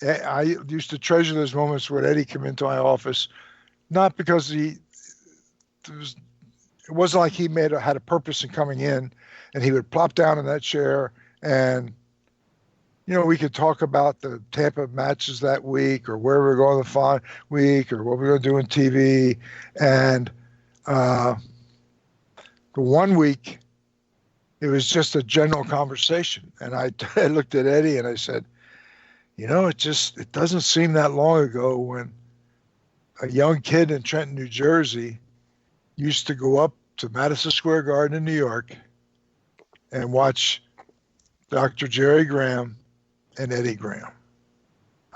I used to treasure those moments when Eddie came into my office, not because it wasn't like he had a purpose in coming in, and he would plop down in that chair and we could talk about the Tampa matches that week or where we were going the week or what we were going to do on TV. And the one week, it was just a general conversation. And I looked at Eddie and I said, it doesn't seem that long ago when a young kid in Trenton, New Jersey used to go up to Madison Square Garden in New York and watch Dr. Jerry Graham and Eddie Graham.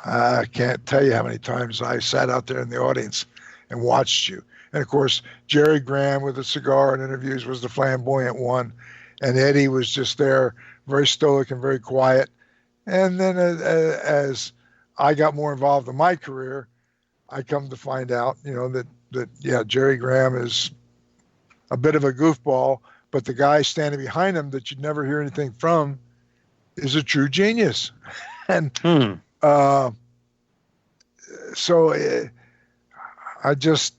I can't tell you how many times I sat out there in the audience and watched you. And of course, Jerry Graham with a cigar and interviews was the flamboyant one. And Eddie was just there, very stoic and very quiet. And then as I got more involved in my career, I come to find out, that Jerry Graham is a bit of a goofball, but the guy standing behind him that you'd never hear anything from is a true genius. And so I just,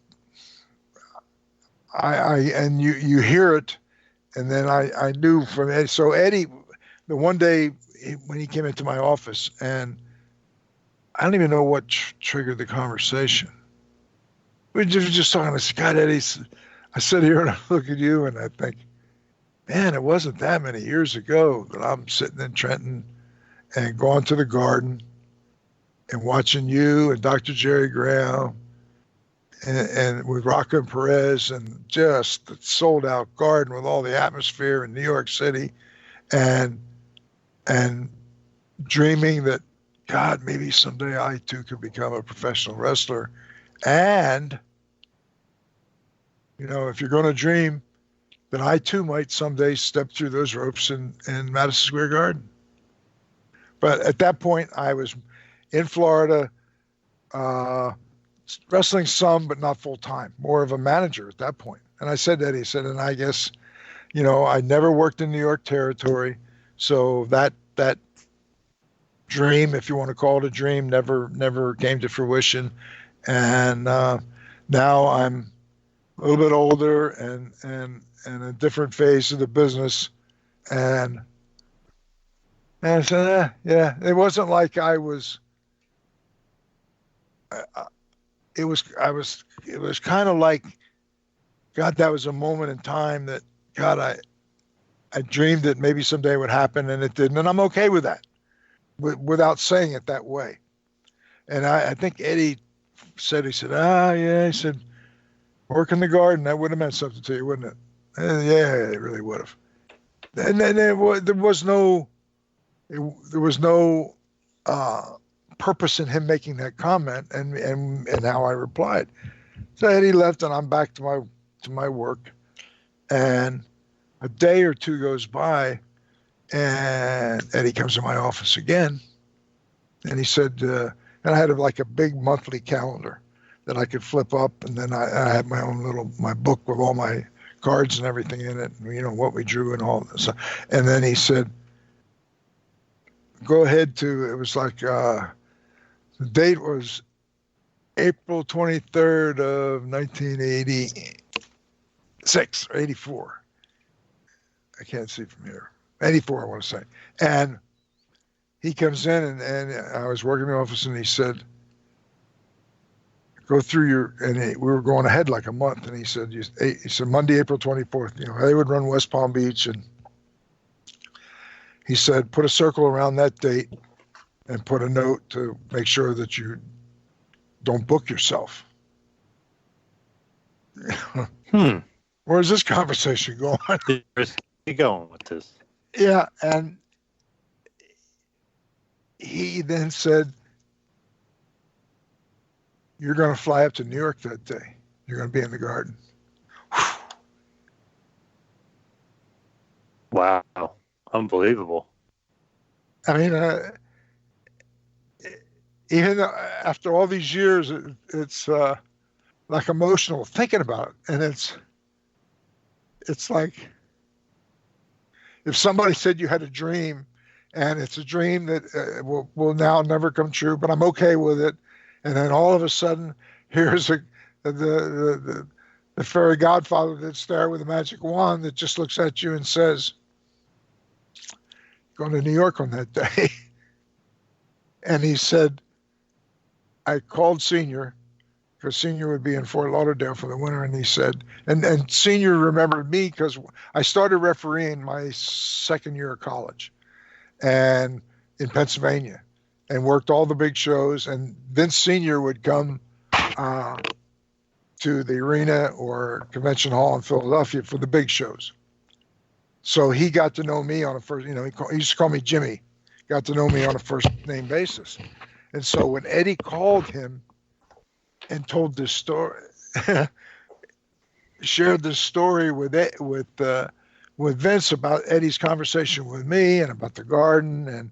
and you hear it, and then I knew from Eddie. So Eddie, the one day when he came into my office, and I don't even know what triggered the conversation. We were just talking. I said, God, Eddie, I sit here and I look at you and I think, man, it wasn't that many years ago that I'm sitting in Trenton and going to the Garden and watching you and Dr. Jerry Graham and with Rocco and Perez and just the sold out Garden with all the atmosphere in New York City and dreaming that, God, maybe someday I too could become a professional wrestler. And, if you're going to dream, then I too might someday step through those ropes in Madison Square Garden. But at that point, I was in Florida, wrestling some, but not full time, more of a manager at that point. And I said to Eddie, and I guess, I never worked in New York territory. So that dream, if you want to call it a dream, never came to fruition. And now I'm a little bit older and a different phase of the business. And I said, yeah, it wasn't like I was, it was kind of like, God, that was a moment in time that, God, I dreamed that maybe someday it would happen and it didn't. And I'm okay with that without saying it that way. And I think Eddie said, yeah, he said, work in the Garden, that would have meant something to you, wouldn't it? And yeah, it really would have. And then there was no purpose in him making that comment, and how I replied. So Eddie left, and I'm back to my work. And a day or two goes by, and Eddie comes to my office again, and he said, and I had like a big monthly calendar that I could flip up, and then I had my own my book with all my cards and everything in it, and, what we drew and all this. And then he said, go ahead it was like, the date was April 23rd of 1986 or 84. I can't see from here. 84, I want to say. And he comes in and I was working in the office, and he said, go through we were going ahead like a month. And he said, Monday, April 24th, they would run West Palm Beach. And he said, put a circle around that date and put a note to make sure that you don't book yourself. Where's this conversation going? Where's he going with this? Yeah. And he then said, you're going to fly up to New York that day. You're going to be in the Garden. Wow. Unbelievable. I mean, even after all these years, it's like emotional thinking about it. And it's like if somebody said you had a dream and it's a dream that will now never come true, but I'm okay with it. And then all of a sudden, here's the fairy godfather that's there with a magic wand that just looks at you and says, "Going to New York on that day." And he said, I called Senior because Senior would be in Fort Lauderdale for the winter, and he said, and Senior remembered me because I started refereeing my second year of college, and in Pennsylvania, and worked all the big shows. And Vince Senior would come to the arena or convention hall in Philadelphia for the big shows. So he got to know me on a first, he used to call me Jimmy, got to know me on a first name basis. And so when Eddie called him and told this story, shared this story with Vince about Eddie's conversation with me and about the garden, and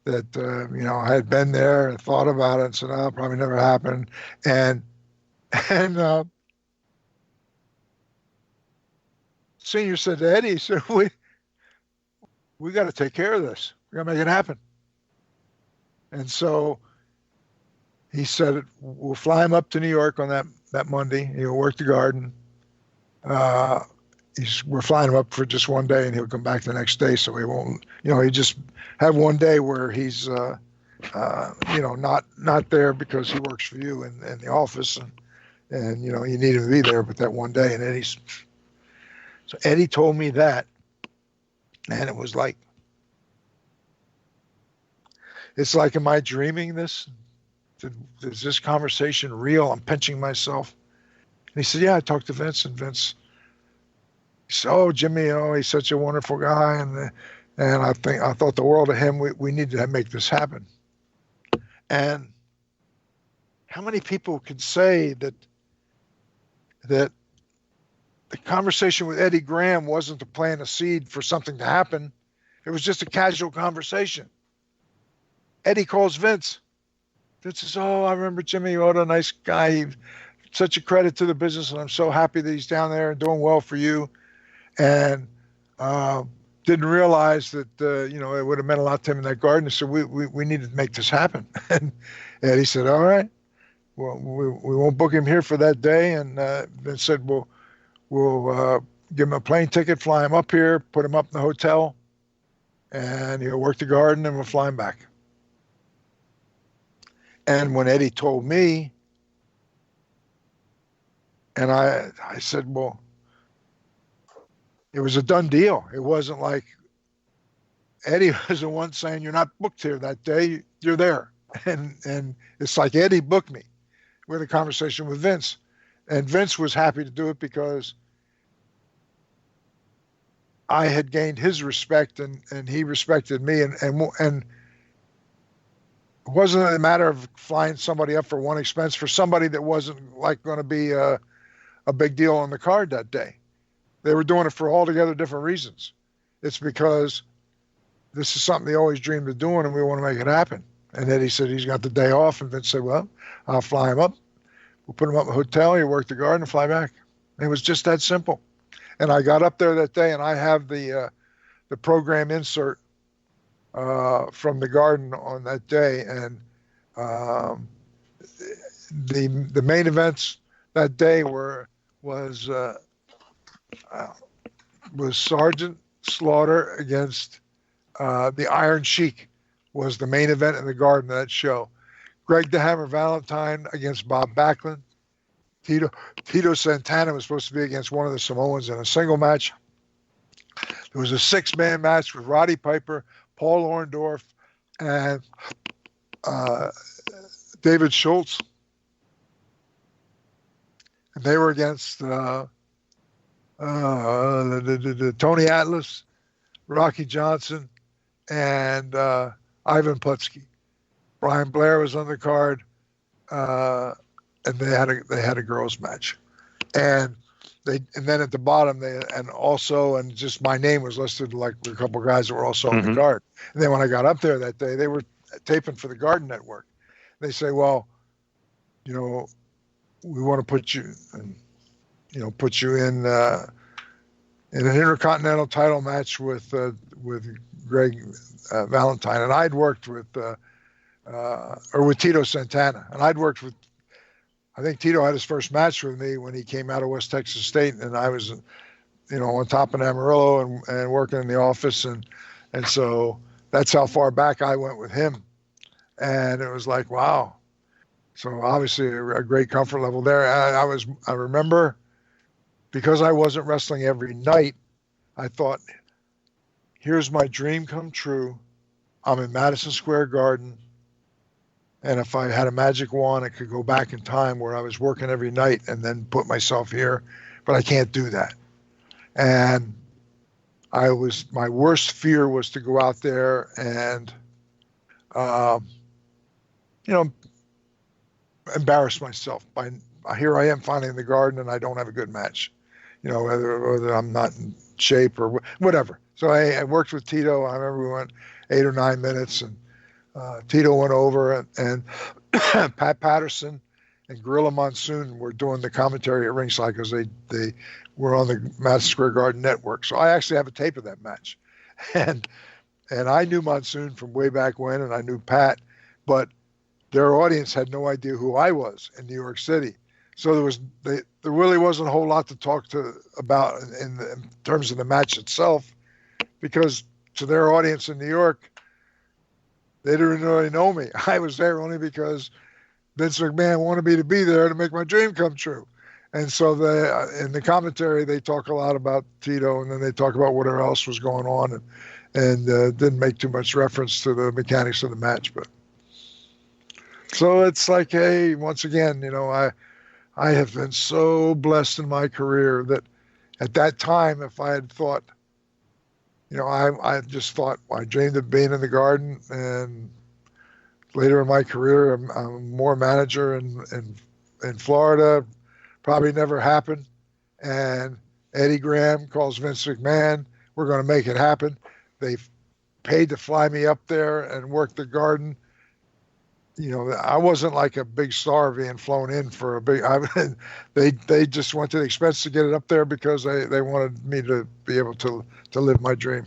that I had been there and thought about it and said, "Oh, probably never happened." And Senior said to Eddie, he said, "We got to take care of this. We got to make it happen." And so he said, "We'll fly him up to New York on that Monday. He'll work the garden. We're flying him up for just one day, and he'll come back the next day. So he won't, he just have one day where he's, not there because he works for you in the office, and you need him to be there, but that one day." And so Eddie told me that, and it was like, it's like, am I dreaming this? Is this conversation real? I'm pinching myself. And he said, "Yeah, I talked to Vince, and Vince, he said, oh, Jimmy, he's such a wonderful guy, and I thought the world of him. We need to make this happen." And how many people could say that the conversation with Eddie Graham wasn't to plant a seed for something to happen? It was just a casual conversation. Eddie calls Vince. Vince says, "Oh, I remember Jimmy. What a nice guy. Such a credit to the business, and I'm so happy that he's down there and doing well for you." And didn't realize that, it would have meant a lot to him in that garden. So we needed to make this happen. And Eddie said, "All right, well, we won't book him here for that day." And Vince said, we'll give him a plane ticket, fly him up here, put him up in the hotel, and he'll work the garden, and we'll fly him back. And when Eddie told me, and I said, well, it was a done deal. It wasn't like Eddie was the one saying, "You're not booked here that day. You're there." And it's like Eddie booked me. We had a conversation with Vince, and Vince was happy to do it because I had gained his respect, and he respected me, and it wasn't a matter of flying somebody up for one expense for somebody that wasn't like going to be a big deal on the card that day. They were doing it for altogether different reasons. It's because this is something they always dreamed of doing, and we want to make it happen. And Eddie said he's got the day off, and Vince said, "Well, I'll fly him up. We'll put him up in a hotel. He'll work the garden and fly back." And it was just that simple. And I got up there that day, and I have the program insert from the garden on that day. And the main events that day was Sergeant Slaughter against the Iron Sheik was the main event in the garden of that show. Greg the Hammer Valentine against Bob Backlund. Tito Santana was supposed to be against one of the Samoans in a single match. There was a 6-man match with Roddy Piper, Paul Orndorff, and David Schultz. And they were against Tony Atlas, Rocky Johnson, and Ivan Putski. Brian Blair was on the card, and they had a girls match, and then at the bottom and just my name was listed like a couple of guys that were also on the card. And then when I got up there that day, they were taping for the Garden Network. They say, "Well, we want to put you in an Intercontinental title match with Greg Valentine, and I'd worked with Tito Santana, and I'd worked with. I think Tito had his first match with me when he came out of West Texas State, and I was, on top of Amarillo and working in the office, and so that's how far back I went with him, and it was like, wow. So obviously a great comfort level there. I remember, because I wasn't wrestling every night, I thought, here's my dream come true. I'm in Madison Square Garden. And if I had a magic wand, I could go back in time where I was working every night and then put myself here, but I can't do that. And my worst fear was to go out there and, embarrass myself by, here I am finally in the Garden and I don't have a good match, whether I'm not in shape or whatever. So I worked with Tito. I remember we went 8 or 9 minutes, and Tito went over, and Pat Patterson and Gorilla Monsoon were doing the commentary at ringside because they were on the Madison Square Garden network. So I actually have a tape of that match, and I knew Monsoon from way back when, and I knew Pat, but their audience had no idea who I was in New York City. So there really wasn't a whole lot to talk about in terms of the match itself, because to their audience in New York, they didn't really know me. I was there only because Vince McMahon wanted me to be there to make my dream come true. And so in the commentary, they talk a lot about Tito, and then they talk about whatever else was going on, and didn't make too much reference to the mechanics of the match. But so it's like, hey, once again, I have been so blessed in my career that at that time, if I had thought, I just thought, I dreamed of being in the Garden, and later in my career, I'm more manager in Florida. Probably never happened. And Eddie Graham calls Vince McMahon. We're going to make it happen. They paid to fly me up there and work the Garden. I wasn't like a big star being flown in for a big. They just went to the expense to get it up there because they wanted me to be able to live my dream.